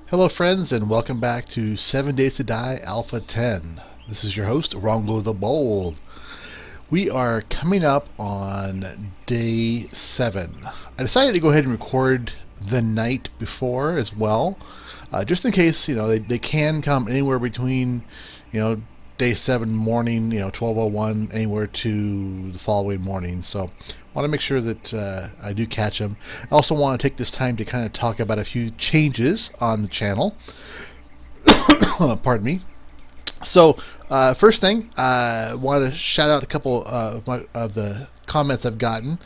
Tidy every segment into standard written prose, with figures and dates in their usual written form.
Hello friends, and welcome back to 7 Days to Die Alpha 10. This is your host, Rongo the Bold. We are coming up on day 7. I decided to go ahead and record the night before as well, just in case, they can come anywhere between, day 7 morning, 12:01, anywhere to the following morning. So I want to make sure that I do catch them. I also want to take this time to kind of talk about a few changes on the channel. Pardon me. So first thing, I want to shout out a couple of the comments I've gotten.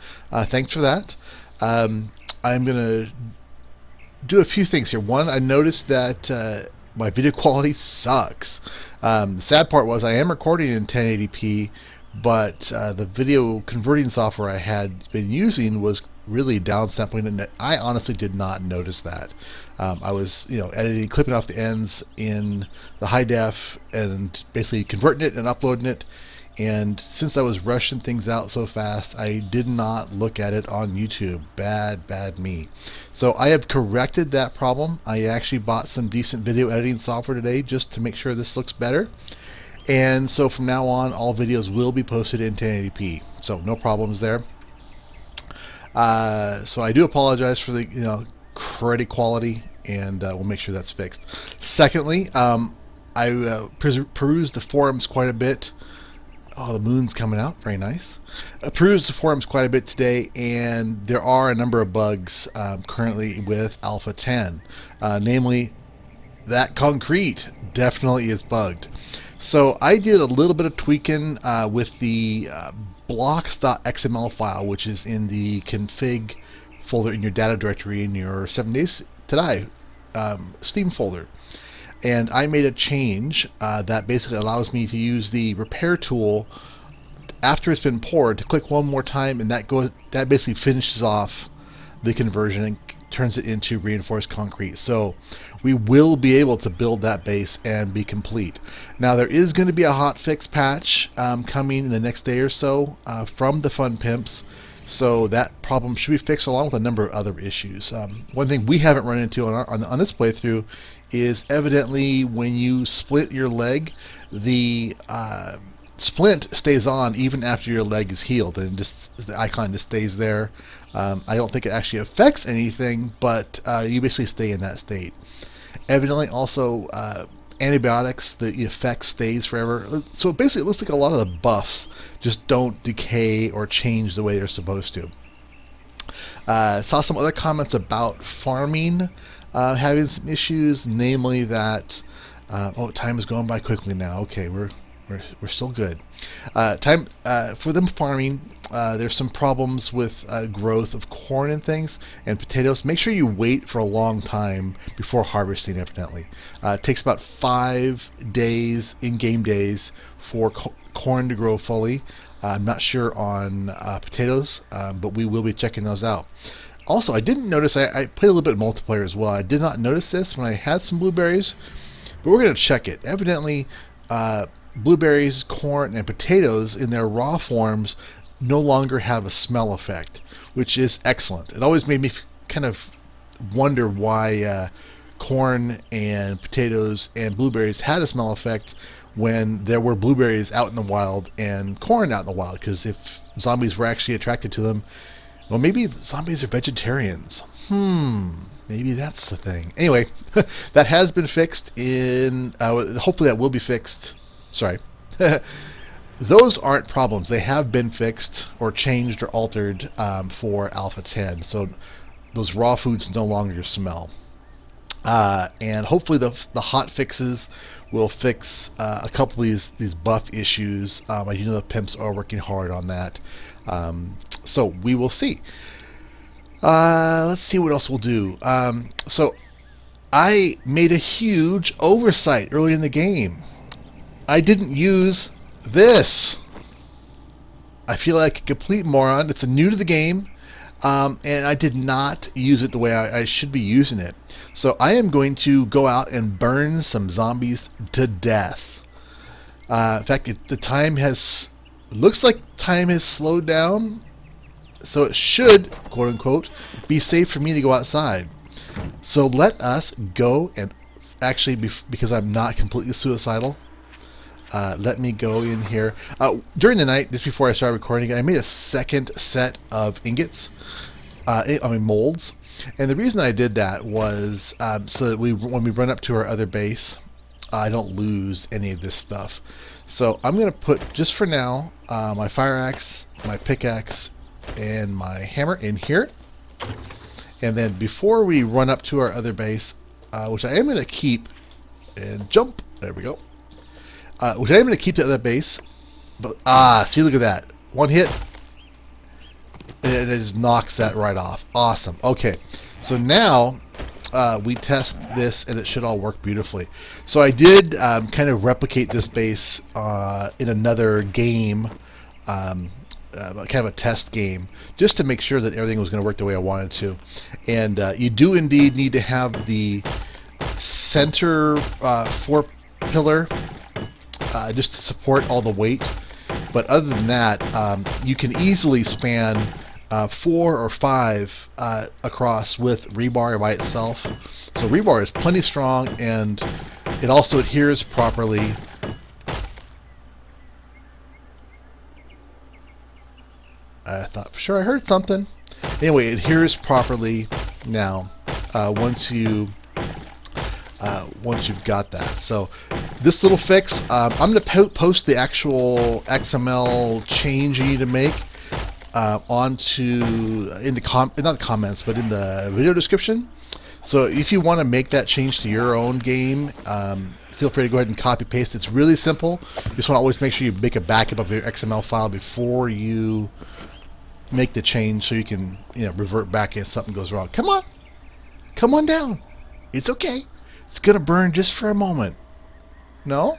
Thanks for that. I'm going to do a few things here. One, I noticed that my video quality sucks. The sad part was I am recording in 1080p, but the video converting software I had been using was really downsampling, and I honestly did not notice that. I was, editing, clipping off the ends in the high def, and basically converting it and uploading it. And since I was rushing things out so fast, I did not look at it on YouTube. Bad me. So I have corrected that problem. I actually bought some decent video editing software today just to make sure this looks better. And so from now on, all videos will be posted in 1080p. So no problems there. So I do apologize for the credit quality, and we'll make sure that's fixed. Secondly, I perused the forums quite a bit. Oh, the moon's coming out. Very nice. Perused the forums quite a bit today, and there are a number of bugs currently with Alpha 10. Namely, that concrete definitely is bugged. So I did a little bit of tweaking with the blocks.xml file, which is in the config folder in your data directory in your 7 Days to Die Steam folder. And I made a change that basically allows me to use the repair tool after it's been poured to click one more time, and that basically finishes off the conversion and turns it into reinforced concrete. So we will be able to build that base and be complete. Now there is going to be a hotfix patch coming in the next day or so from the fun Pimps. So that problem should be fixed along with a number of other issues. One thing we haven't run into on this playthrough is evidently when you split your leg, the splint stays on even after your leg is healed, and the icon just stays there. I don't think it actually affects anything, but you basically stay in that state. Evidently also antibiotics, the effect stays forever. So basically it looks like a lot of the buffs just don't decay or change the way they're supposed to. Saw some other comments about farming having some issues, namely that time is going by quickly now. Okay, we're still good. Time for them farming. There's some problems with growth of corn and things and potatoes. Make sure you wait for a long time before harvesting. Evidently, it takes about 5 days in-game days for corn to grow fully. I'm not sure on potatoes, but we will be checking those out. Also, I didn't notice, I played a little bit of multiplayer as well. I did not notice this when I had some blueberries, but we're going to check it. Evidently, blueberries, corn, and potatoes in their raw forms no longer have a smell effect, which is excellent. It always made me kind of wonder why corn and potatoes and blueberries had a smell effect when there were blueberries out in the wild and corn out in the wild, because if zombies were actually attracted to them, well, maybe zombies are vegetarians. Maybe that's the thing. Anyway, that has been fixed hopefully that will be fixed. Sorry. Those aren't problems. They have been fixed or changed or altered for Alpha 10. So those raw foods no longer smell. And hopefully the hot fixes will fix a couple of these buff issues. I do know the Pimps are working hard on that. So we will see. Let's see what else we'll do. So I made a huge oversight early in the game. I didn't use this. I feel like a complete moron. It's new to the game, and I did not use it the way I should be using it. So I am going to go out and burn some zombies to death. In fact, looks like time has slowed down, so it should, quote unquote, be safe for me to go outside. So let us go and actually, because I'm not completely suicidal, let me go in here. During the night, just before I started recording, I made a second set of ingots, molds. And the reason I did that was so that when we run up to our other base, I don't lose any of this stuff. So I'm going to put, just for now, my fire axe, my pickaxe, and my hammer in here. And then before we run up to our other base, which I am going to keep, and jump, there we go. Which I am going to keep the other base, but see, look at that, one hit, and it just knocks that right off. Awesome. Okay, so now we test this, and it should all work beautifully. So I did kind of replicate this base in another game, kind of a test game, just to make sure that everything was going to work the way I wanted to. And you do indeed need to have the center 4 pillar just to support all the weight. But other than that, you can easily span 4 or 5 across with rebar by itself. So rebar is plenty strong, and it also adheres properly. I thought for sure I heard something. Anyway, it adheres properly now once you've got that. So this little fix, I'm going to post the actual XML change you need to make onto in the not the comments, but in the video description. So if you want to make that change to your own game, feel free to go ahead and copy paste. It's really simple. You just want to always make sure you make a backup of your XML file before you make the change, so you can revert back if something goes wrong. Come on down. It's okay. It's gonna burn just for a moment. No?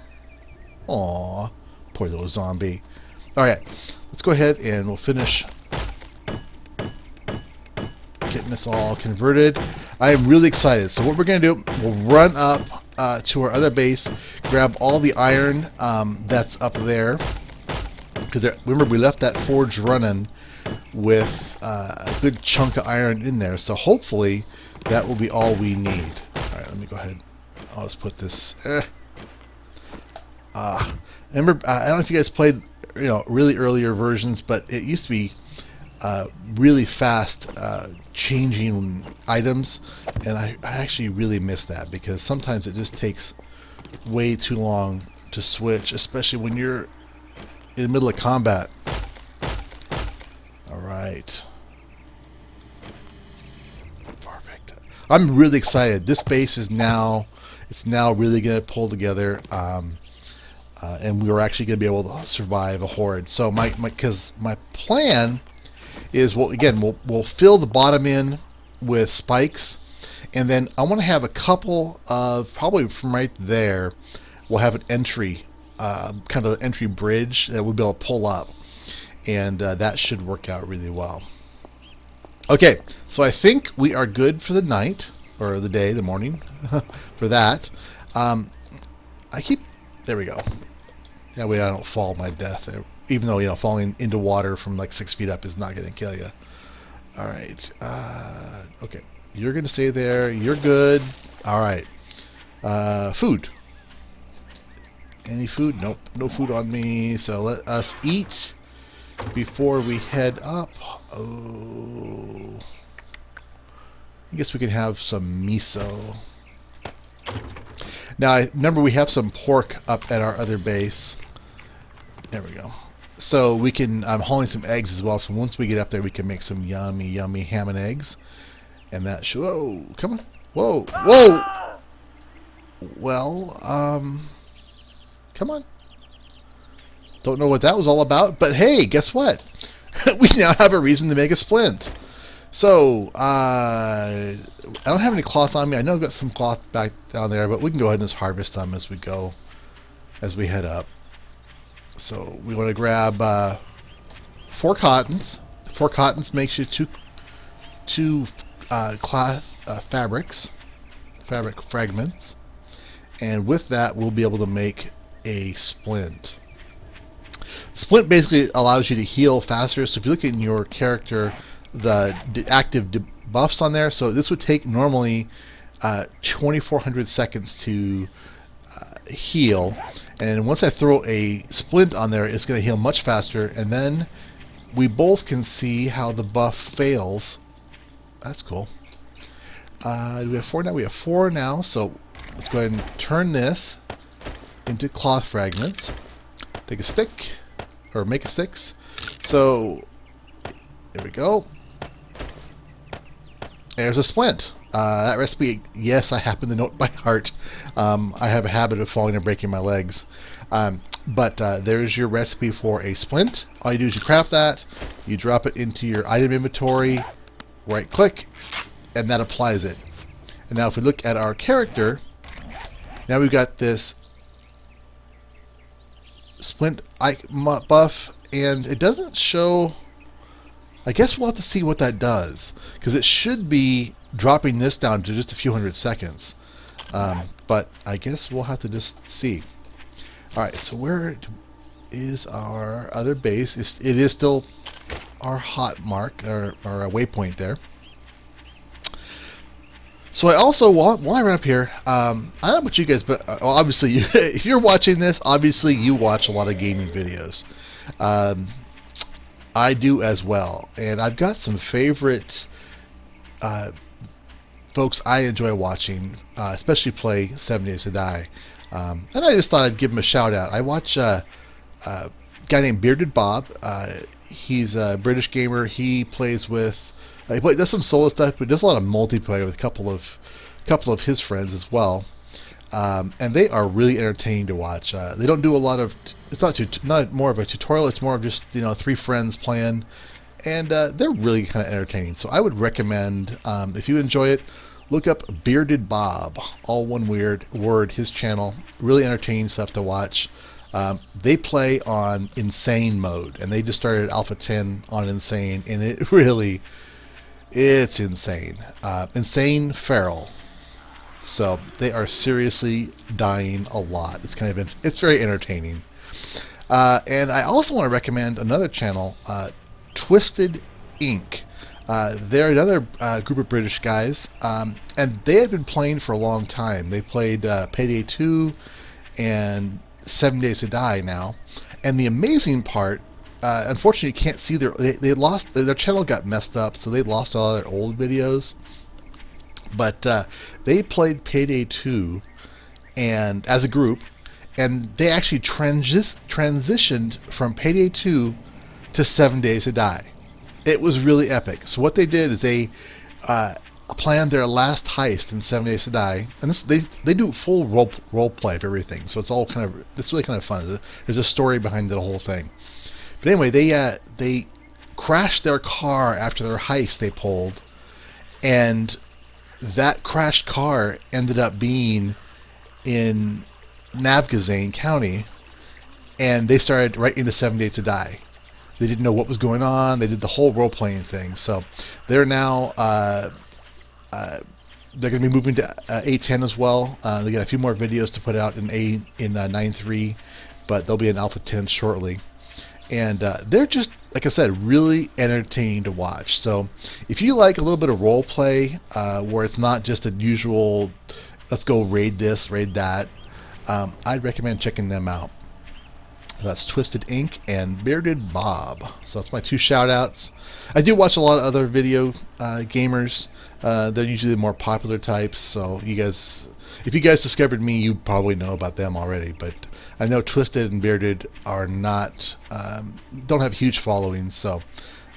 Aw, poor little zombie. Alright, let's go ahead and we'll finish getting this all converted. I am really excited. So what we're gonna do, we'll run up to our other base, grab all the iron that's up there, because remember we left that forge running with a good chunk of iron in there. So hopefully that will be all we need. Alright, let me go ahead. I'll just put this. Remember, I don't know if you guys played, really earlier versions, but it used to be really fast changing items, and I actually really miss that, because sometimes it just takes way too long to switch, especially when you're in the middle of combat. All right. Perfect. I'm really excited. This base is now, it's now really going to pull together, and we are actually going to be able to survive a horde. So my plan is, we'll fill the bottom in with spikes, and then I want to have a couple of, probably from right there, we'll have an entry, kind of an entry bridge that we'll be able to pull up, and that should work out really well. Okay, so I think we are good for the night, or the day, the morning, for that. There we go. That way I don't fall my death, even though, falling into water from like 6 feet up is not going to kill you. All right. Okay, you're going to stay there. You're good. All right. Food. Any food? Nope. No food on me. So let us eat before we head up. Oh, I guess we can have some miso. Now, remember we have some pork up at our other base. There we go. So we can, I'm hauling some eggs as well. So once we get up there, we can make some yummy, yummy ham and eggs. And that should, whoa, come on. Whoa, whoa. Well, come on. Don't know what that was all about, but hey, guess what? We now have a reason to make a splint. So, I don't have any cloth on me. I know I've got some cloth back down there, but we can go ahead and just harvest them as we go, as we head up. So, we want to grab 4 cottons. 4 cottons makes you two cloth fabric fragments. And with that, we'll be able to make a splint. Splint basically allows you to heal faster. So if you look in your character, the active buffs on there, so this would take normally 2400 seconds to heal, and once I throw a splint on there, it's going to heal much faster, and then we both can see how the buff fails. That's cool. Do we have 4 now? We have 4 now, so let's go ahead and turn this into cloth fragments. Take a stick, or make a sticks. So, there we go. There's a splint. That recipe, yes, I happen to know it by heart. I have a habit of falling and breaking my legs. But there's your recipe for a splint. All you do is you craft that, you drop it into your item inventory, right click, and that applies it. And now if we look at our character, now we've got this splint buff, and it doesn't show. I guess we'll have to see what that does, because it should be dropping this down to just a few hundred seconds. But I guess we'll have to just see. Alright, so where is our other base? It is still our hot mark, or a waypoint there. So I also, while I run up here, I don't know about you guys, but obviously, if you're watching this, obviously you watch a lot of gaming videos. I do as well, and I've got some favorite folks I enjoy watching, especially play 7 Days to Die. And I just thought I'd give him a shout out. I watch a guy named Bearded Bob. He's a British gamer. He plays with, does some solo stuff, but does a lot of multiplayer with a couple of his friends as well. And they are really entertaining to watch. They don't do a lot of. It's not more of a tutorial. It's more of just 3 friends playing, and they're really kind of entertaining. So I would recommend, if you enjoy it, look up Bearded Bob, all one word. His channel, really entertaining stuff to watch. They play on insane mode, and they just started Alpha 10 on insane, and it's insane. Insane feral. So they are seriously dying a lot. It's very entertaining. And I also want to recommend another channel, Twisted Inc. They're another group of British guys, and they have been playing for a long time. They played Payday 2 and 7 Days to Die now. And the amazing part, unfortunately, you can't see their channel got messed up, so they lost all their old videos. But they played Payday 2 and as a group, and they actually transitioned from Payday 2 to 7 Days to Die. It was really epic. So what they did is they planned their last heist in 7 Days to Die, and they do full role play of everything. So it's really kind of fun. There's a story behind the whole thing. But anyway, they crashed their car after their heist they pulled, and that crashed car ended up being in Navgazane County, and they started right into 7 Days to Die. They didn't know what was going on. They did the whole role-playing thing. So they're now they're going to be moving to A10 as well. They got a few more videos to put out in 9.3, but they'll be in Alpha 10 shortly. And they're just, like I said, really entertaining to watch. So if you like a little bit of role play, where it's not just a usual, let's go raid this, raid that, I'd recommend checking them out. That's Twisted Inc. and Bearded Bob. So that's my 2 shout outs. I do watch a lot of other video gamers. They're usually the more popular types. So if you guys discovered me, you probably know about them already. But I know Twisted and Bearded are not, don't have huge followings, so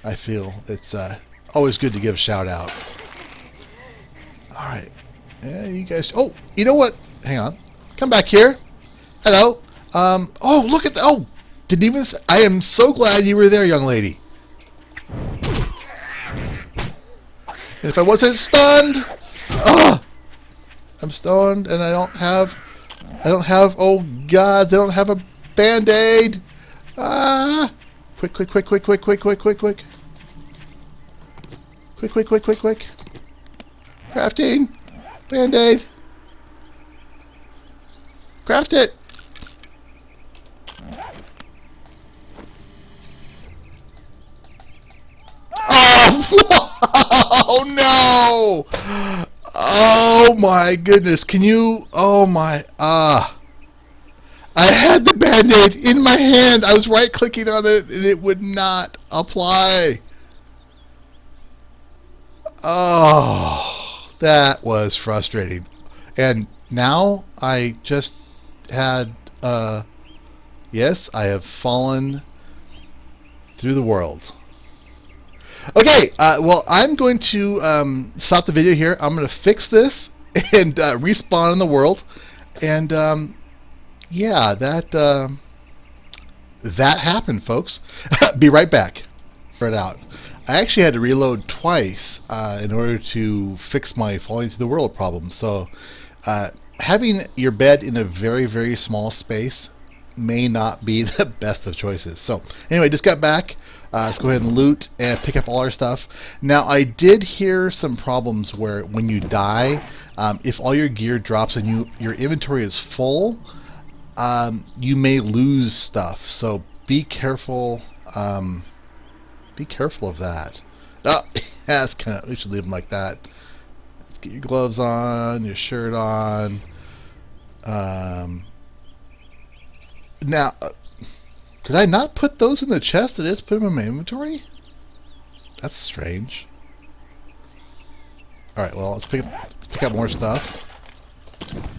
I feel it's always good to give a shout out. Alright. Yeah, you guys, oh, you know what? Hang on. Come back here. Hello. Oh, look at that. Oh, didn't even say, I am so glad you were there, young lady. And if I wasn't stunned, I'm stunned, and I don't have, oh gods, I don't have a band-aid. Quick. Quick. Crafting. Band-aid. Craft it. Oh! Oh no! Oh my goodness! Can you? Oh my! I had the Band-Aid in my hand. I was right-clicking on it, and it would not apply. Oh, that was frustrating. And now I just had, yes, I have fallen through the world. Okay, well, I'm going to stop the video here. I'm going to fix this and respawn in the world. And yeah, that happened, folks. Be right back. Spread out. I actually had to reload twice in order to fix my falling through the world problem. So having your bed in a very, very small space may not be the best of choices. So anyway, just got back. Let's go ahead and loot and pick up all our stuff. Now, I did hear some problems where when you die, if all your gear drops and your inventory is full, you may lose stuff. So be careful. Be careful of that. Oh, yeah, that's kind of. We should leave them like that. Let's get your gloves on, your shirt on. Now, did I not put those in the chest? Did I just put them in my inventory? That's strange. All right. Well, let's pick up more stuff.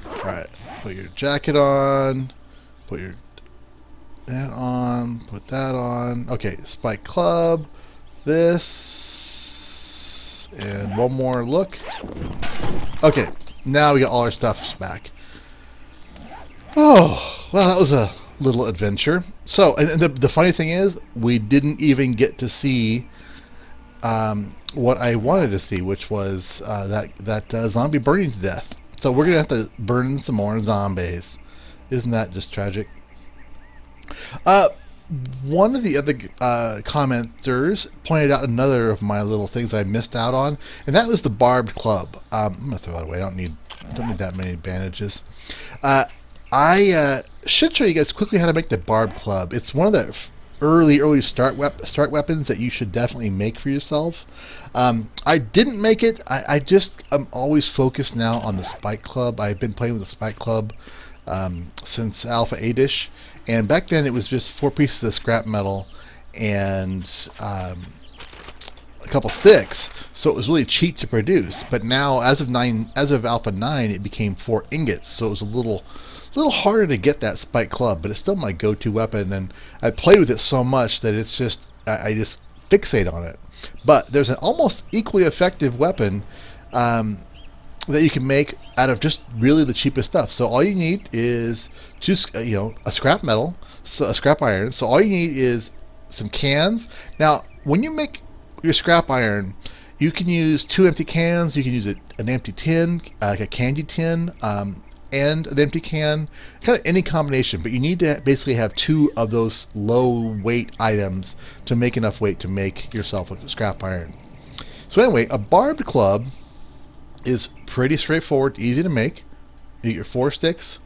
All right. Put your jacket on. Put your that on, put that on. Okay, Spike Club, this, and one more look. Okay, now we got all our stuff back. Oh, well, that was a little adventure. So, and the funny thing is, we didn't even get to see what I wanted to see, which was that zombie burning to death. So we're going to have to burn some more zombies. Isn't that just tragic? One of the other commenters pointed out another of my little things I missed out on, and that was the Barbed club. I'm gonna throw that away. I don't need that many bandages. I should show you guys quickly how to make the Barbed club. It's one of the early start weapons that you should definitely make for yourself. I didn't make it. I'm always focused now on the Spike club. I've been playing with the Spike club since Alpha 8ish. And back then it was just 4 pieces of scrap metal and a couple sticks, so it was really cheap to produce. But now, as of Alpha 9, it became 4 ingots, so it was a little harder to get that Spike club. But it's still my go-to weapon, and I play with it so much that it's just I just fixate on it. But there's an almost equally effective weapon that you can make out of just really the cheapest stuff. So all you need is just a scrap metal, so a scrap iron. So all you need is some cans. Now, when you make your scrap iron, you can use 2 empty cans. You can use an empty tin, like a candy tin, and an empty can, kind of any combination. But you need to basically have 2 of those low weight items to make enough weight to make yourself a scrap iron. So anyway, a barbed club is pretty straightforward, easy to make. You get your 4 sticks,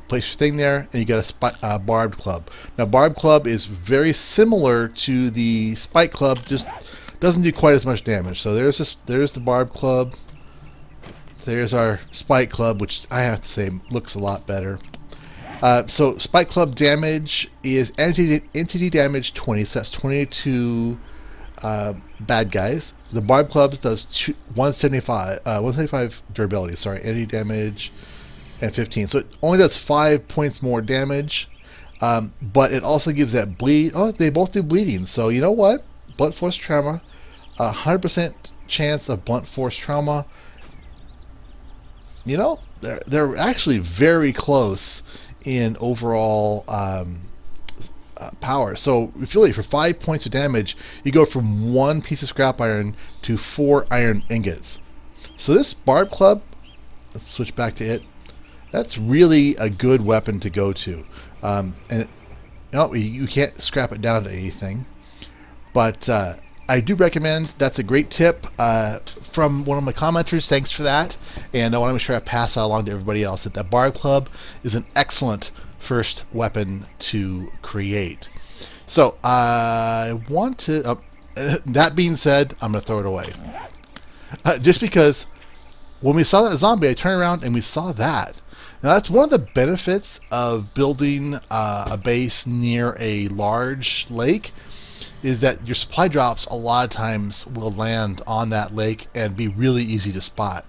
place your thing there, and you got a barbed club. Now, barbed club is very similar to the spike club, just doesn't do quite as much damage. So there's the barbed club. There's our spike club, which I have to say looks a lot better. So spike club damage is entity damage 20, so that's 22 bad guys. The barbed clubs does 175 durability. Sorry, entity damage and 15. So it only does 5 points more damage, but it also gives that bleed. Oh, they both do bleeding. So you know what? Blunt force trauma, 100% chance of blunt force trauma. You know, they're actually very close in overall power. So if you for 5 points of damage, you go from 1 piece of scrap iron to 4 iron ingots. So this barbed club, let's switch back to it. That's really a good weapon to go to, and you can't scrap it down to anything. But I do recommend. That's a great tip from one of my commenters. Thanks for that. And I want to make sure I pass that along to everybody else that the barbed club is an excellent first weapon to create. So I want to That being said, I'm going to throw it away. Just because when we saw that zombie, I turned around and we saw that. Now that's one of the benefits of building a base near a large lake, is that your supply drops a lot of times will land on that lake and be really easy to spot.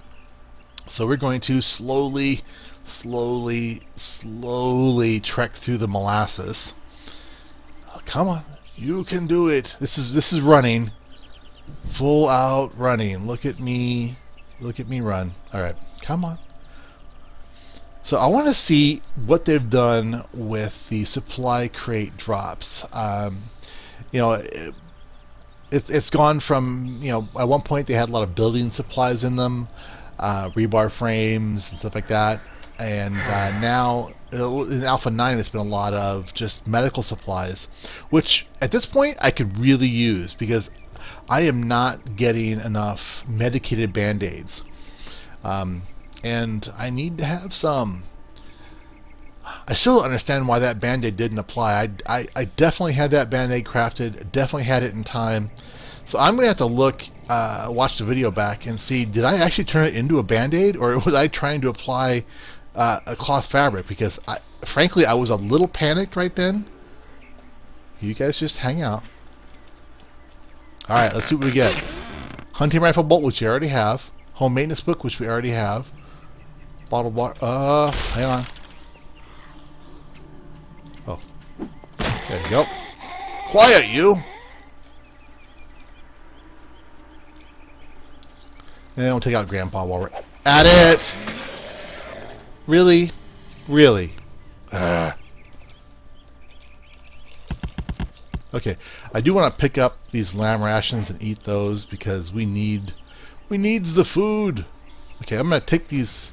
So we're going to slowly trek through the molasses. Oh, come on, you can do it. This is running, full out running. Look at me run. All right, come on. So I want to see what they've done with the supply crate drops. You know, it's gone from, you know, at one point they had a lot of building supplies in them, rebar frames and stuff like that, and now in Alpha 9 it's been a lot of just medical supplies, which at this point I could really use because I am not getting enough medicated band-aids, and I need to have some. I still don't understand why that band-aid didn't apply. I definitely had that band-aid crafted, definitely had it in time. So I'm going to have to look, watch the video back and see, did I actually turn it into a band-aid, or was I trying to apply a cloth fabric? Because frankly, I was a little panicked right then. You guys just hang out. Alright, let's see what we get. Hunting rifle bolt, which we already have. Home maintenance book, which we already have. Bottle water. Hang on. Oh. There you go. Quiet, you! And then we'll take out Grandpa while we're at it! Really? Really? Okay, I do want to pick up these lamb rations and eat those because we needs the food. Okay, I'm going to take these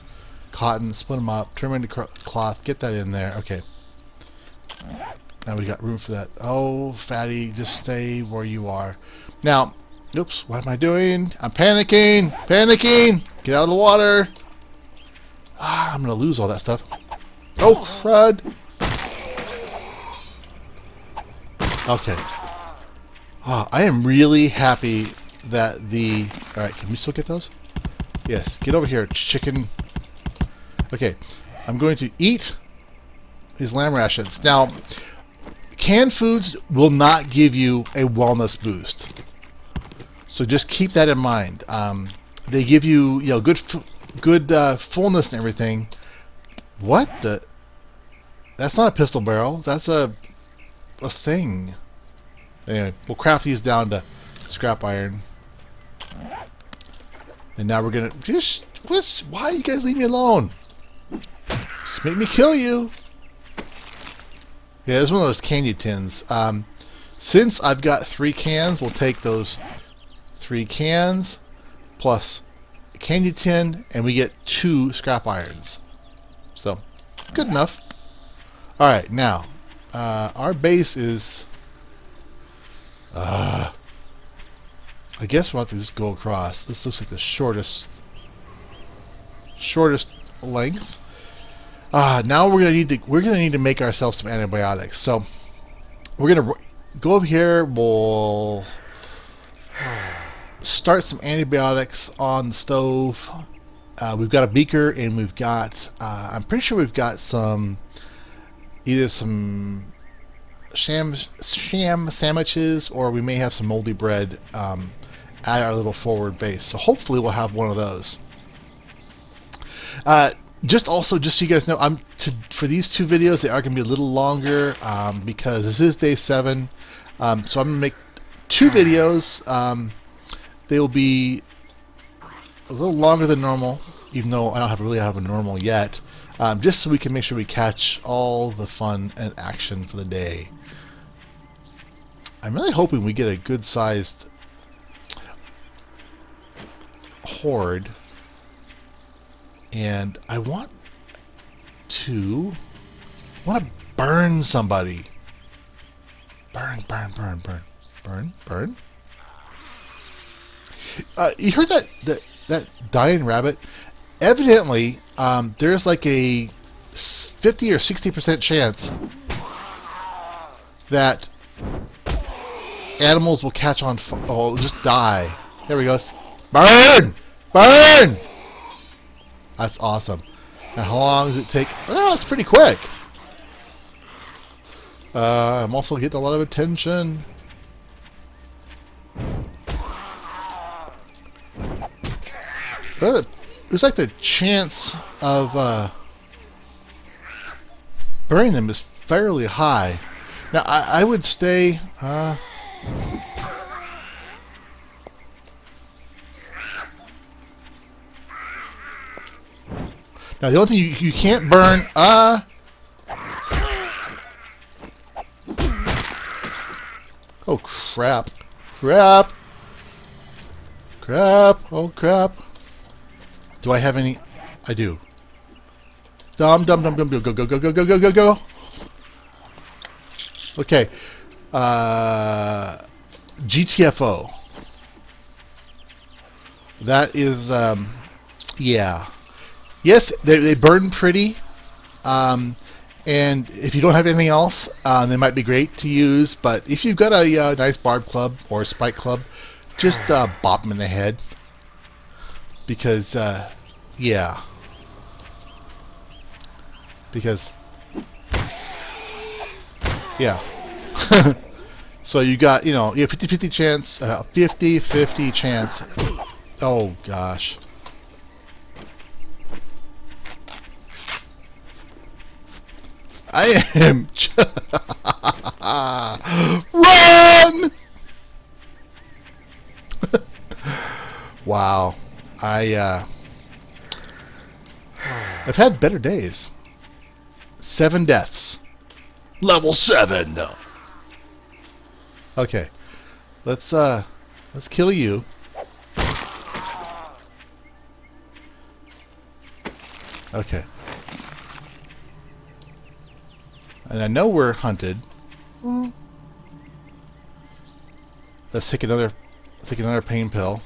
cotton, split them up, turn them into cloth, get that in there. Okay. Now we got room for that. Oh, fatty, just stay where you are. Now, oops, what am I doing? I'm panicking! Panicking! Get out of the water! Ah, I'm going to lose all that stuff. Oh, crud! Okay. Oh, I am really happy that the... Alright, can we still get those? Yes, get over here, chicken. Okay, I'm going to eat these lamb rations. Now, canned foods will not give you a wellness boost. So just keep that in mind. They give you, you know, good fullness and everything. What the... That's not a pistol barrel. That's a thing. Anyway, we'll craft these down to scrap iron. And now we're gonna just... Why you guys leave me alone? Just make me kill you. Yeah, this is one of those candy tins. Since I've got 3 cans, we'll take those 3 cans plus a candy tin, and we get 2 scrap irons. So, good enough. Alright, now, our base is... I guess we'll have to just go across. This looks like the shortest length. Now we're gonna need to make ourselves some antibiotics. So we're gonna go over here. We'll start some antibiotics on the stove. We've got a beaker, and we've got I'm pretty sure we've got some sham sandwiches, or we may have some moldy bread at our little forward base. So hopefully we'll have one of those. Just so you guys know, for these 2 videos, they are going to be a little longer because this is day 7. So I'm going to make 2 videos. They will be a little longer than normal, even though I don't really have a normal yet. Just so we can make sure we catch all the fun and action for the day. I'm really hoping we get a good-sized horde. And I want to burn somebody. Burn. You heard that dying rabbit? Evidently, there's like a 50 or 60% chance that animals will catch on. Oh, just die. There we go. Burn! Burn! That's awesome. Now, how long does it take? Oh, it's pretty quick. I'm also getting a lot of attention. It's like the chance of burning them is fairly high. Now, I would stay... now, the only thing you can't burn... Oh, crap. Crap. Crap. Oh, crap. Do I have any... I do. Dum, dum, dum, dum, go, go, go, go, go, go, go, go, go. Okay. GTFO. That is, yeah. Yes, they burn pretty. And if you don't have anything else, they might be great to use. But if you've got a nice barb club or a spike club, just bop them in the head. Because, yeah. Because, yeah. So you got, you know, you have 50-50 chance, 50-50 chance. Oh, gosh. I am... Run! Wow. I've had better days. 7 deaths. Level 7. Okay. Let's kill you. Okay. And I know we're hunted. Let's take another pain pill.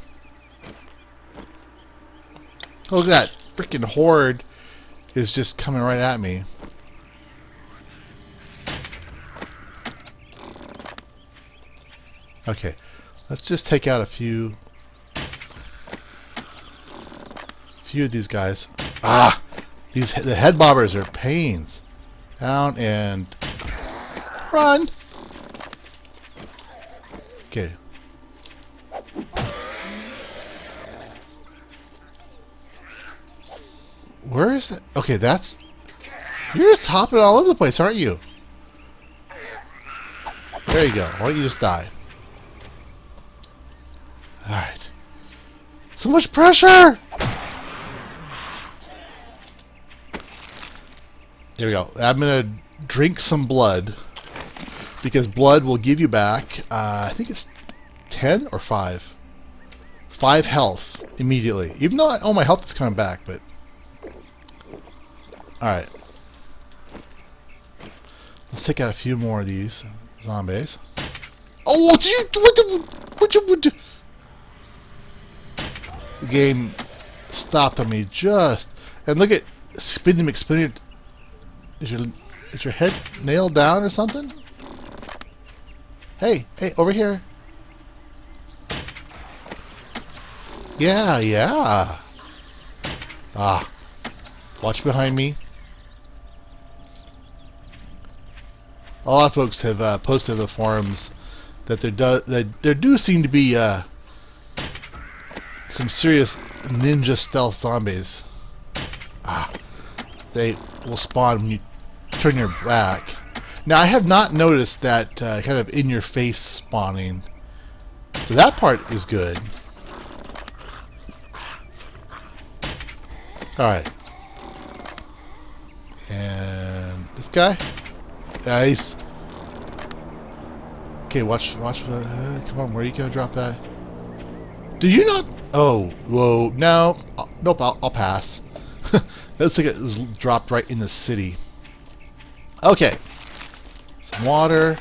Oh, look at that freaking horde is just coming right at me. Okay, let's just take out a few of these guys. Ah, the head bobbers are pains. Down and run. Okay. Where is that? Okay, that's... You're just hopping all over the place, aren't you? There you go. Why don't you just die? Alright. So much pressure! There we go. I'm going to drink some blood. Because blood will give you back, I think it's 10 or 5. 5 health immediately. Even though all my health is coming back, but... Alright. Let's take out a few more of these zombies. Oh, what you... The game stopped on me just... And look at Spinny McSpinner. Is your head nailed down or something? Hey, over here. Yeah. Ah. Watch behind me. A lot of folks have posted in the forums that there do seem to be some serious ninja stealth zombies. Ah. They will spawn when you turn your back. Now, I have not noticed that kind of in-your-face spawning. So that part is good. Alright. And this guy? Nice. Okay, watch. Come on, where are you going to drop that? Do you not? Oh, whoa. No. Nope, I'll pass. That looks like it was dropped right in the city. Okay. Some water.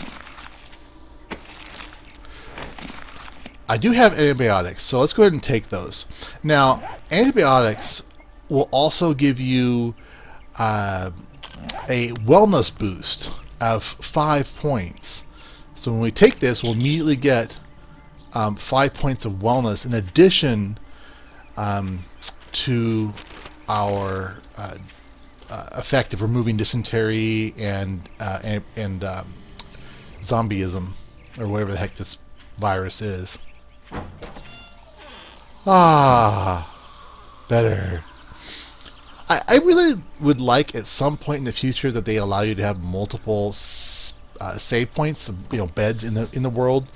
I do have antibiotics, so let's go ahead and take those. Now, antibiotics will also give you a wellness boost of 5 points. So when we take this, we'll immediately get 5 points of wellness in addition to our effect of removing dysentery and zombieism, or whatever the heck this virus is. Ah, better. I really would like at some point in the future that they allow you to have multiple save points, beds in the world,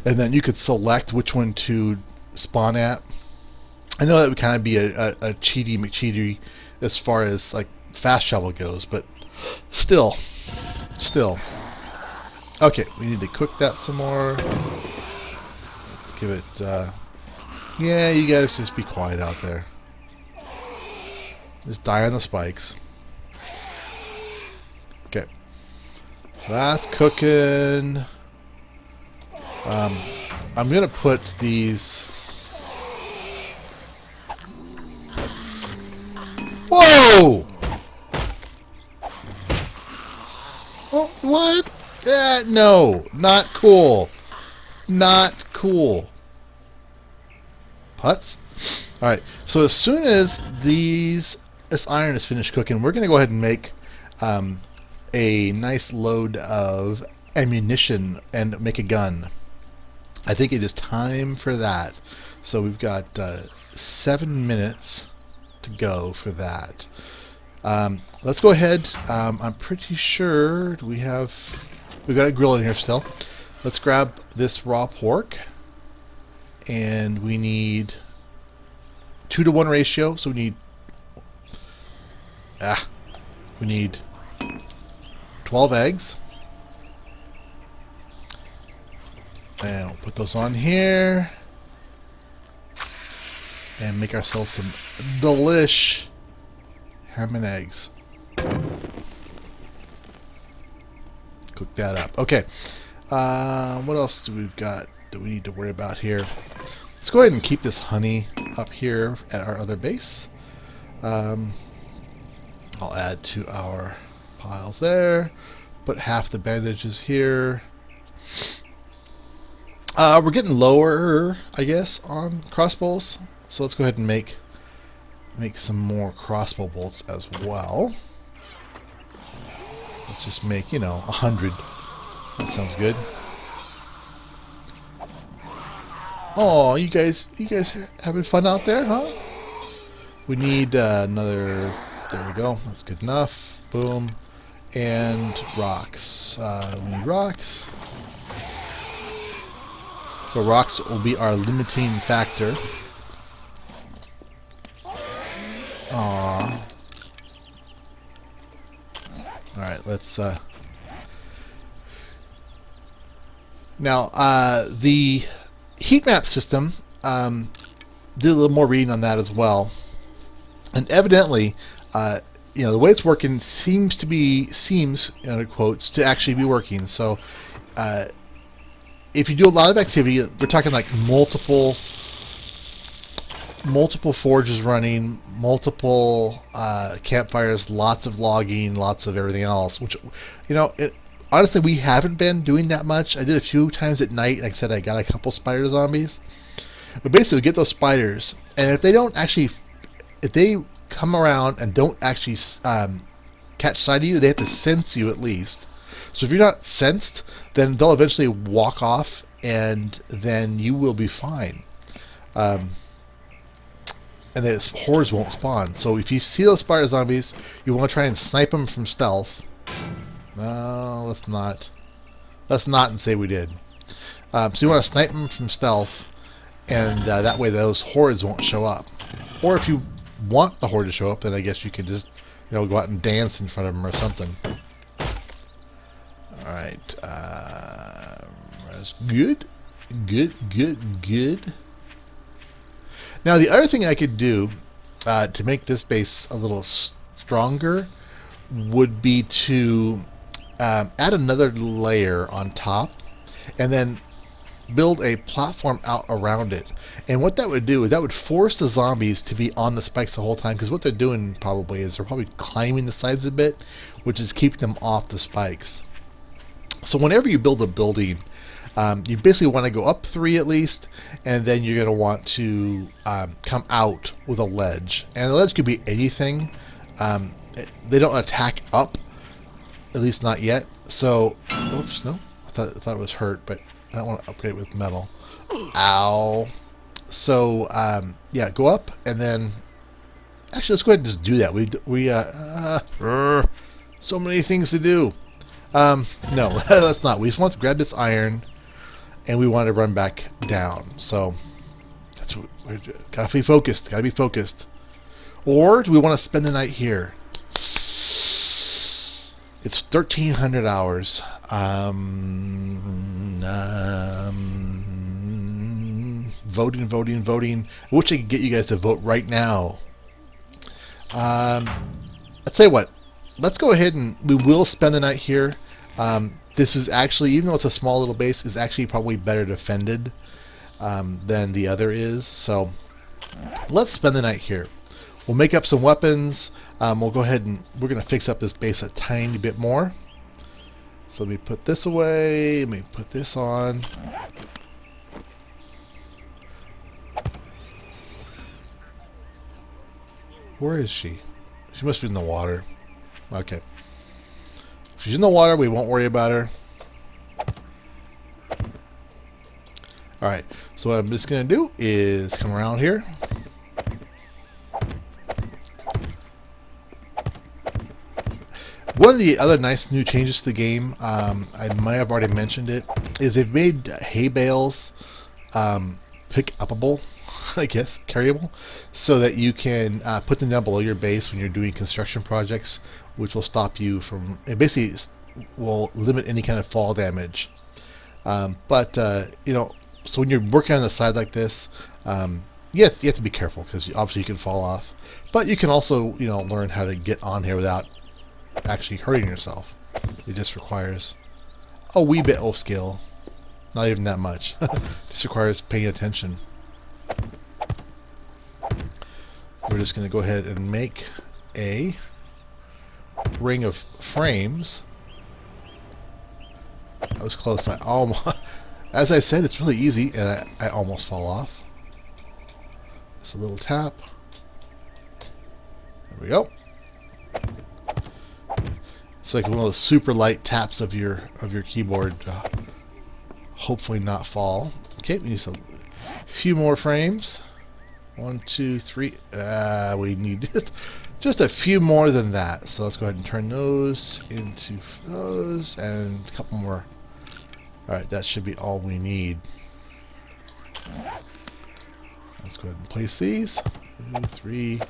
and then you could select which one to spawn at. I know that would kind of be a cheaty McCheaty as far as like fast travel goes, but still. Okay, we need to cook that some more. Let's give it. Yeah, you guys just be quiet out there. Just die on the spikes. Okay. So that's cooking. I'm gonna put these. Whoa! Oh, what? No, not cool. Not cool. Putts? Alright, so as soon as this iron is finished cooking, we're going to go ahead and make a nice load of ammunition and make a gun. I think it is time for that. So we've got 7 minutes to go for that. Let's go ahead. I'm pretty sure we got a grill in here still. Let's grab this raw pork, and we need 2-to-1 ratio. So we need 12 eggs, and we'll put those on here and make ourselves some delish ham and eggs. Cook that up. Okay. What else do we got that we need to worry about here? Let's go ahead and keep this honey up here at our other base. I'll add to our piles there. Put half the bandages here. We're getting lower, I guess, on crossbows. So let's go ahead and make some more crossbow bolts as well. Let's just make, 100. That sounds good. Oh, you guys having fun out there, huh? We need another. There we go. That's good enough. Boom. And rocks. We need rocks. So rocks will be our limiting factor. Aww. Alright, let's now the heat map system, did a little more reading on that as well, and evidently the way it's working seems in quotes to actually be working. So if you do a lot of activity, we're talking like multiple forges running, multiple campfires, lots of logging, lots of everything else, which honestly we haven't been doing that much. I did a few times at night. Like I said, I got a couple spider zombies, but basically we get those spiders, and if they come around and don't actually catch sight of you, they have to sense you at least. So if you're not sensed, then they'll eventually walk off, and then you will be fine. And the hordes won't spawn. So if you see those spider zombies, you want to try and snipe them from stealth. No, let's not and say we did. So you want to snipe them from stealth, and that way those hordes won't show up. Or if you want the horde to show up, then I guess you can just go out and dance in front of them or something. All right, that's good. Now the other thing I could do to make this base a little stronger would be to add another layer on top, and then build a platform out around it. And what that would do is that would force the zombies to be on the spikes the whole time, because what they're doing probably is they're probably climbing the sides a bit, which is keeping them off the spikes. So whenever you build a building, you basically want to go up 3 at least, and then you're going to want to come out with a ledge. And the ledge could be anything. They don't attack up, at least not yet. So, oops, no, I thought it was hurt, but I don't want to upgrade it with metal. Ow. So, yeah, go up, and then actually let's go ahead and just do that. So many things to do. No, let's not. We just want to grab this iron, and we want to run back down. So that's what we're gotta be focused. Gotta be focused. Or do we want to spend the night here? It's 1,300 hours. Voting. I wish I could get you guys to vote right now. I'll tell you what. Let's go ahead and we will spend the night here. This is actually, even though it's a small little base, is actually probably better defended than the other is. So let's spend the night here. We'll make up some weapons. We'll go ahead and we're going to fix up this base a tiny bit more. So let me put this away. Let me put this on. Where is she? She must be in the water. Okay. If she's in the water, we won't worry about her. Alright, so what I'm just going to do is come around here. One of the other nice new changes to the game, I might have already mentioned it, is they've made hay bales pick-upable, I guess, carryable, so that you can put them down below your base when you're doing construction projects, which will stop you from, it basically will limit any kind of fall damage. You know, so when you're working on the side like this, you have to be careful, because obviously you can fall off. But you can also, you know, learn how to get on here without actually hurting yourself. It just requires a wee bit of skill. Not even that much. Just requires paying attention. We're just going to go ahead and make a ring of frames. That was close. I almost, as I said, it's really easy, and I almost fall off. Just a little tap. There we go. It's like one of those super light taps of your keyboard. Hopefully not fall. Okay, we need a few more frames. 1, 2, 3. We need just a few more than that. So let's go ahead and turn those into those, and a couple more. All right, that should be all we need. Let's go ahead and place these. 2, 3,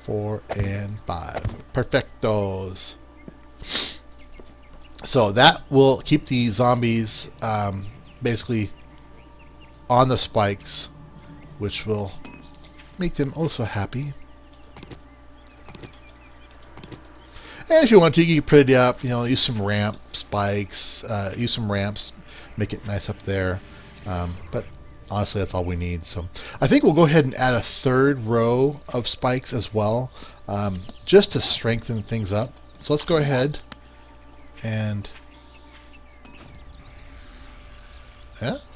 4, and 5. Perfectos. So that will keep the zombies basically on the spikes, which will make them also happy. And if you want to, you can put it up, you know, use some ramp spikes, use some ramps, make it nice up there. But honestly, that's all we need. So I think we'll go ahead and add a third row of spikes as well, just to strengthen things up. So let's go ahead and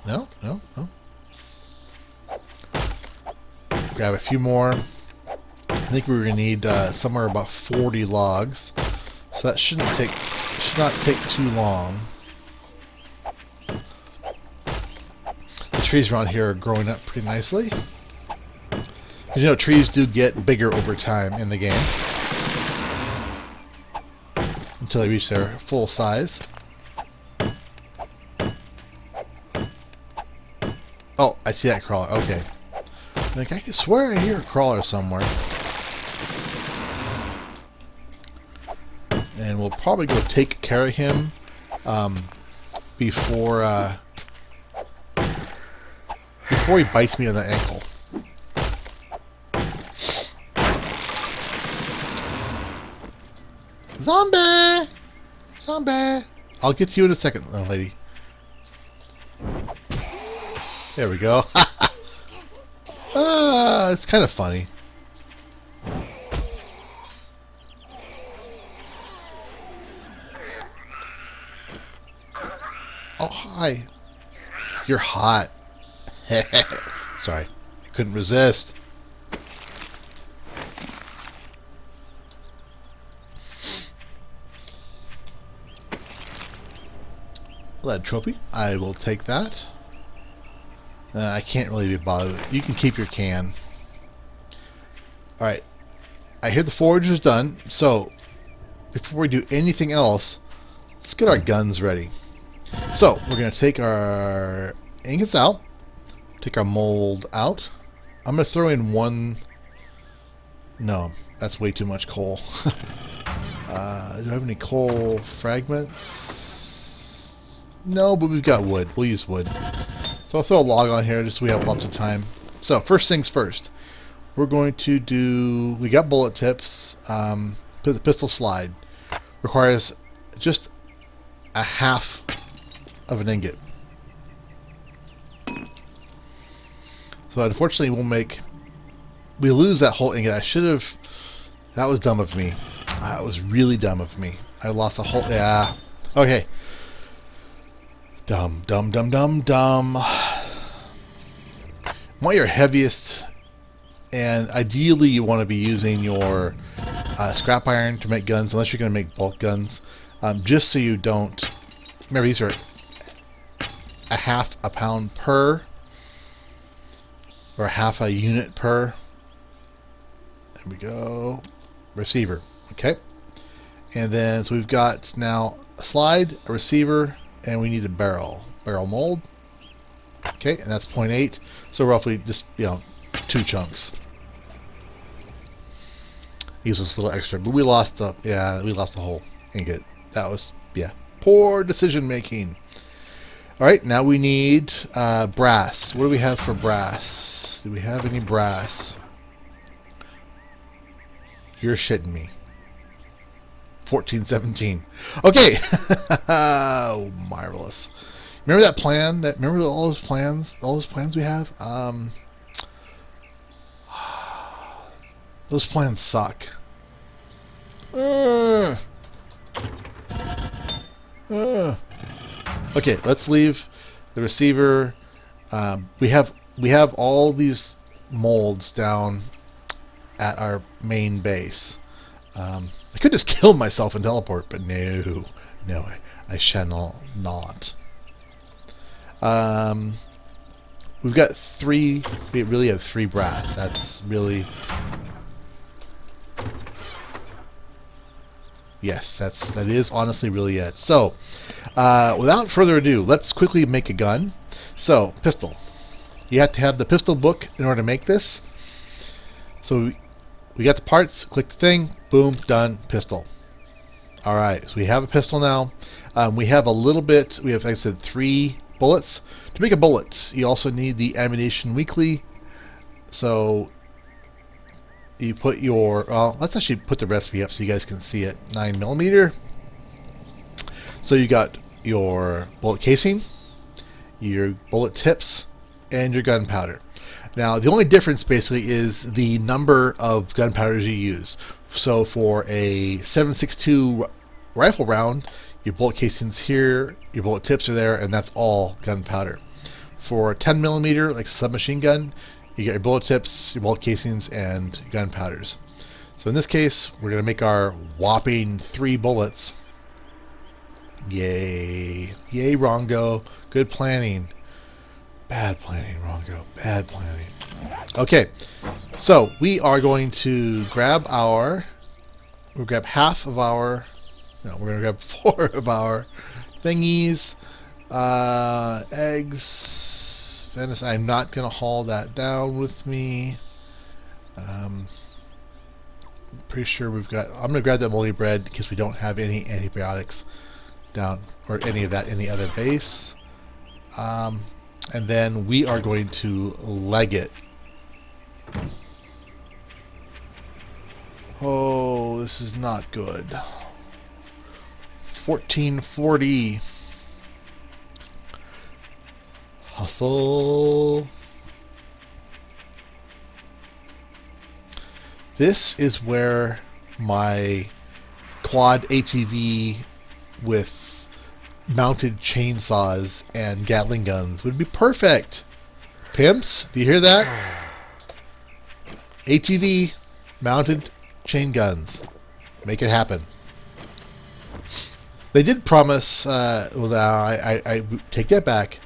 no. Grab a few more. I think we're gonna need somewhere about 40 logs, so that should not take too long. The trees around here are growing up pretty nicely. You know, trees do get bigger over time in the game until they reach their full size. Oh, I see that crawler. Okay. Like, I could swear I hear a crawler somewhere. And we'll probably go take care of him before he bites me on the ankle. Zombie! Zombie! I'll get to you in a second, little lady. There we go. It's kind of funny. Oh, hi. You're hot. Sorry. I couldn't resist. Lead trophy. I will take that. I can't really be bothered. You can keep your can. Alright. I hear the forge is done. So, before we do anything else, let's get our guns ready. So, we're going to take our ingots out. Take our mold out. I'm going to throw in one... No, that's way too much coal. Do I have any coal fragments? No, but we've got wood. We'll use wood. So I'll throw a log on here just so we have lots of time. So, first things first. We're going to do... We got bullet tips. Put the pistol slide. Requires just a half of an ingot. So unfortunately we lose that whole ingot. I should have... That was dumb of me. That was really dumb of me. I lost a whole... Yeah. Okay. Dumb. Want your heaviest, and ideally you want to be using your scrap iron to make guns, unless you're going to make bulk guns. Just so you don't... Remember, these are a half a pound per, or half a unit per. There we go. Receiver. Okay. And then, so we've got now a slide, a receiver, and we need a barrel mold. Okay, and that's 0.8. So roughly just, 2 chunks. Gives us a little extra, but we lost the whole ingot. That was, poor decision making. All right, now we need brass. What do we have for brass? Do we have any brass? You're shitting me. 1417. Okay. Oh, marvelous. Remember that plan? Remember all those plans? All those plans we have? Those plans suck. Okay, let's leave the receiver. We have all these molds down at our main base. I could just kill myself and teleport, but no, I shall not. We've got 3. We really have 3 brass. That's really... Yes, that is honestly really it. So, without further ado, let's quickly make a gun. So, pistol. You have to have the pistol book in order to make this. So, we got the parts. Click the thing. Boom. Done. Pistol. All right. So we have a pistol now. We have a little bit. We have, like I said, 3 bullets. To make a bullet, you also need the ammunition weekly. So you put your... Well, let's actually put the recipe up so you guys can see it. 9mm. So you got your bullet casing, your bullet tips, and your gunpowder. Now, the only difference basically is the number of gunpowders you use. So for a 7.62 rifle round, your bullet casing's here, your bullet tips are there, and that's all gunpowder. For a 10mm, like a submachine gun, you get your bullet tips, your bullet casings, and gunpowders. So in this case, we're going to make our whopping 3 bullets. Yay. Yay, Rongo. Good planning. Bad planning, Rongo. Bad planning. Okay, so we are going to grab we'll grab half of our, no, we're going to grab 4 of our thingies, eggs, Venice. I'm not going to haul that down with me. Pretty sure we've got, I'm going to grab that moldy bread because we don't have any antibiotics down, or any of that in the other base. And then we are going to leg it. Oh, this is not good. 1440. Hustle. This is where my quad ATV with mounted chainsaws and Gatling guns would be perfect. Pimps, do you hear that? ATV mounted chain guns. Make it happen. They did promise, well, I take that back.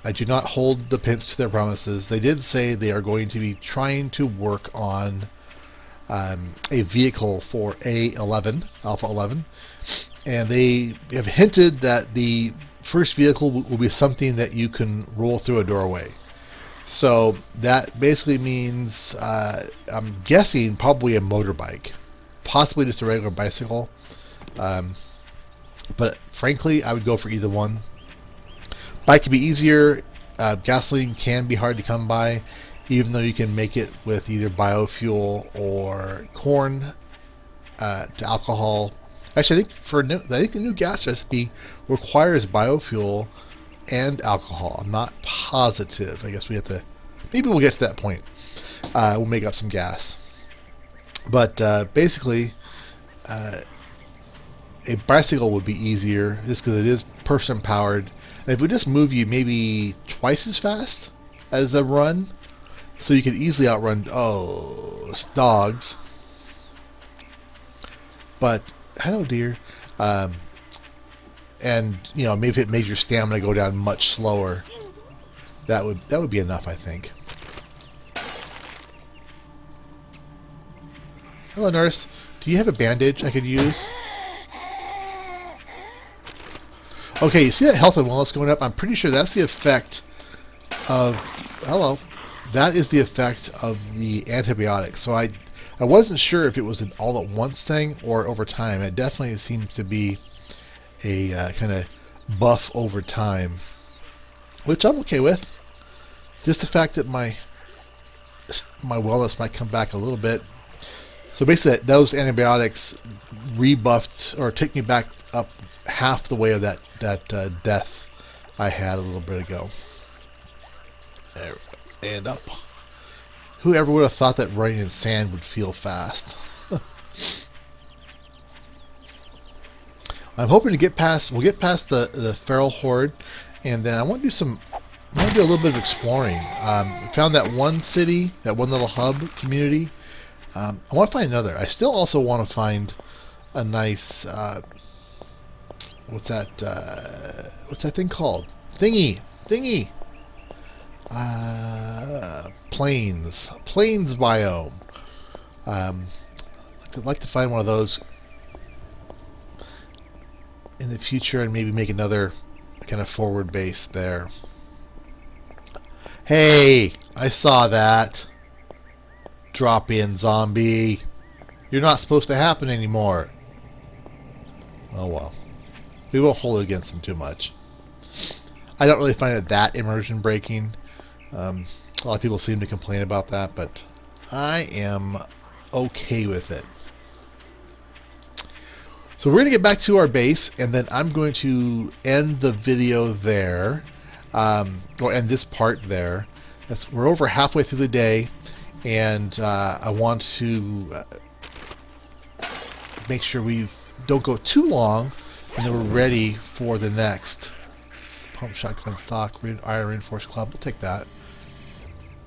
I do not hold the Pimps to their promises. They did say they are going to be trying to work on a vehicle for A11, Alpha 11. And they have hinted that the first vehicle will be something that you can roll through a doorway. So that basically means, I'm guessing, probably a motorbike. Possibly just a regular bicycle. But frankly, I would go for either one. Bike can be easier. Gasoline can be hard to come by, even though you can make it with either biofuel or corn to alcohol. Actually, I think the new gas recipe requires biofuel and alcohol. I'm not positive. I guess we have to. Maybe we'll get to that point. We'll make up some gas. But basically, a bicycle would be easier just because it is person powered. And if we just move you maybe twice as fast as a run, so you could easily outrun dogs. But hello, dear. And you know, maybe it made your stamina go down much slower. That would be enough, I think. Hello, nurse. Do you have a bandage I could use? Okay, you see that health and wellness going up? I'm pretty sure that's the effect of... Hello. That is the effect of the antibiotics. So I wasn't sure if it was an all-at-once thing or over time. It definitely seems to be a kind of buff over time, which I'm okay with. Just the fact that my wellness might come back a little bit. So basically, those antibiotics rebuffed or took me back up half the way of that death I had a little bit ago. There, and up. Whoever would have thought that running in sand would feel fast? I'm hoping to get past. We'll get past the feral horde, and then I want to do a little bit of exploring. I found that one city, that one little hub community. I want to find another. I still also want to find a nice. What's that thing called? Thingy. Plains biome. I'd like to find one of those in the future and maybe make another kind of forward base there. Hey, I saw that. Drop in, zombie. You're not supposed to happen anymore. Oh well. We won't hold it against them too much. I don't really find it that immersion breaking. A lot of people seem to complain about that, but I am okay with it. So we're going to get back to our base, and then I'm going to end the video there, or end this part there. We're over halfway through the day, and I want to make sure we don't go too long, and then we're ready for the next. Pump shotgun stock, iron reinforced club. We'll take that.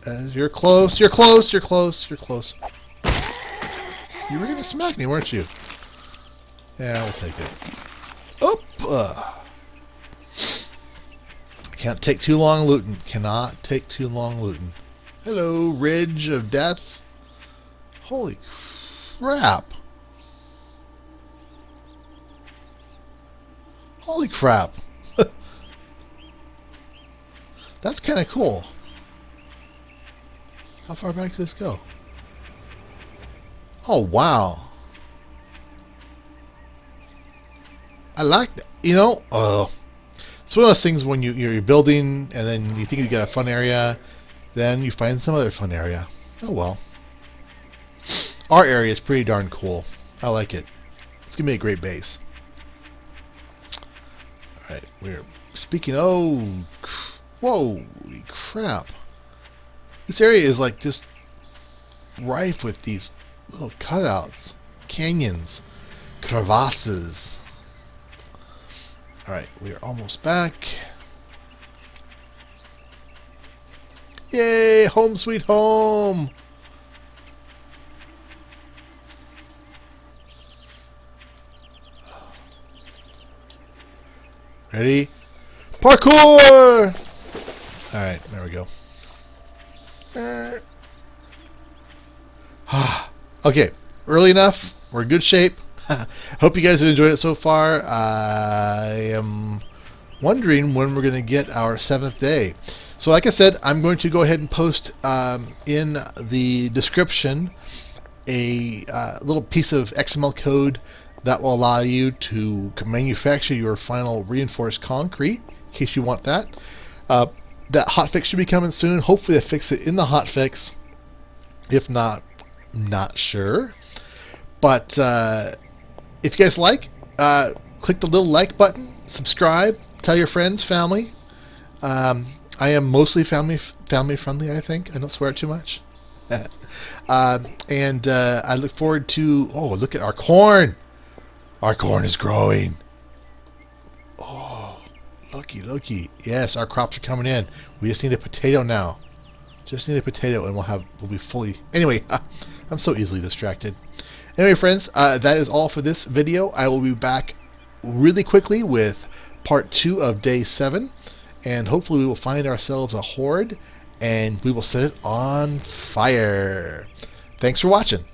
You're close. You're close. You're close. You're close. You were gonna smack me, weren't you? Yeah, we'll take it. Oh! Can't take too long looting. Cannot take too long looting. Hello, Ridge of Death. Holy crap! Holy crap! That's kind of cool. How far back does this go? Oh, wow. I like that. You know, it's one of those things when you're building and then you think you got a fun area, then you find some other fun area. Oh, well. Our area is pretty darn cool. I like it. It's going to be a great base. Alright, we're speaking. Oh, whoa, holy crap. This area is like just rife with these little cutouts, canyons, crevasses. Alright, we are almost back. Yay! Home sweet home! Ready? Parkour! Alright, there we go. Okay, early enough. We're in good shape. Hope you guys have enjoyed it so far. I am wondering when we're going to get our 7th day. So like I said, I'm going to go ahead and post in the description a little piece of XML code that will allow you to manufacture your final reinforced concrete, in case you want that. That hotfix should be coming soon. Hopefully they fix it in the hotfix. If not, not sure. But if you guys like, click the little like button, subscribe, tell your friends, family. I am mostly family friendly, I think. I don't swear too much. And I look forward to... Oh, look at our corn! Our corn is growing. Oh, looky. Yes, our crops are coming in. We just need a potato now. Just need a potato and we'll be fully... Anyway, I'm so easily distracted. Anyway, friends, that is all for this video. I will be back really quickly with part 2 of day 7. And hopefully we will find ourselves a horde and we will set it on fire. Thanks for watching.